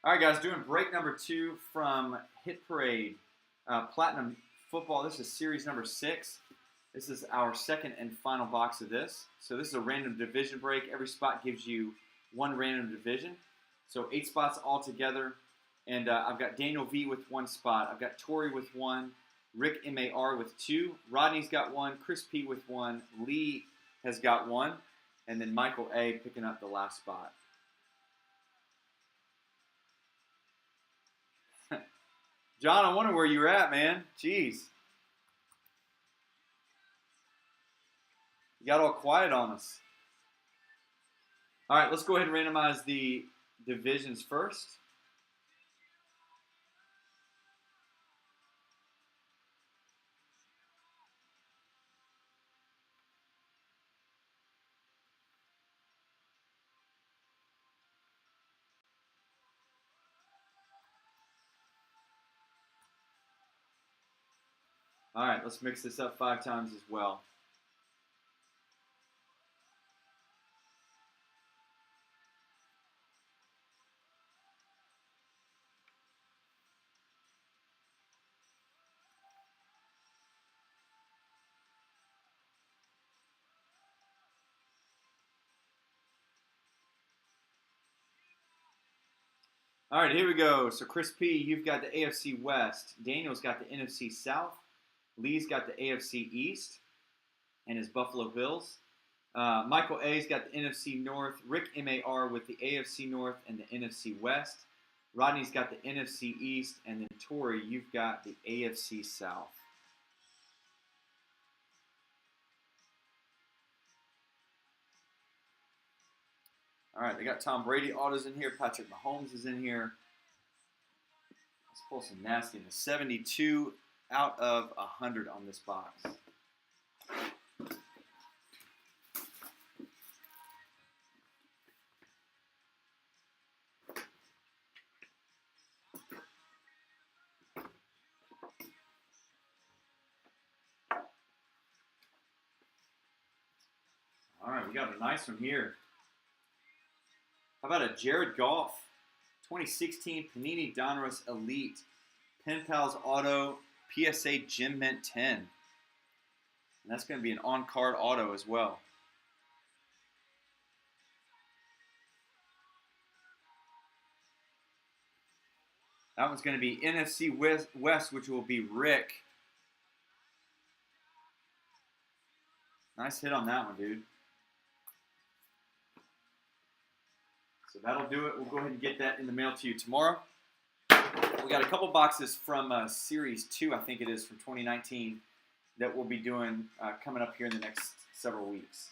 All right, guys, doing break number 2 from Hit Parade Platinum Football. This is series number 6. This is our second and final box of this. So this is a random division break. Every spot gives you one random division. So 8 spots all together. And I've got Daniel V with 1 spot. I've got Tori with 1. Rick MAR with 2. Rodney's got 1. Chris P with 1. Lee has got 1. And then Michael A picking up the last spot. John, I wonder where you're at, man. Jeez. You got all quiet on us. All right, let's go ahead and randomize the divisions first. All right, let's mix this up 5 times as well. All right, here we go. So Chris P, you've got the AFC West. Daniel's got the NFC South. Lee's got the AFC East and his Buffalo Bills. Michael A's got the NFC North. Rick MAR with the AFC North and the NFC West. Rodney's got the NFC East. And then Tori, you've got the AFC South. All right, they got Tom Brady autos in here. Patrick Mahomes is in here. Let's pull some nastiness. 72 out of 100 on this box. All right, we got a nice one here. How about a Jared Goff 2016 Panini Donruss Elite Pen Pals Auto PSA Gem Mint 10. And that's going to be an on-card auto as well. That one's going to be NFC West, which will be Rick. Nice hit on that one, dude. So that'll do it. We'll go ahead and get that in the mail to you tomorrow. We got a couple boxes from Series 2, I think it is, from 2019, that we'll be doing coming up here in the next several weeks.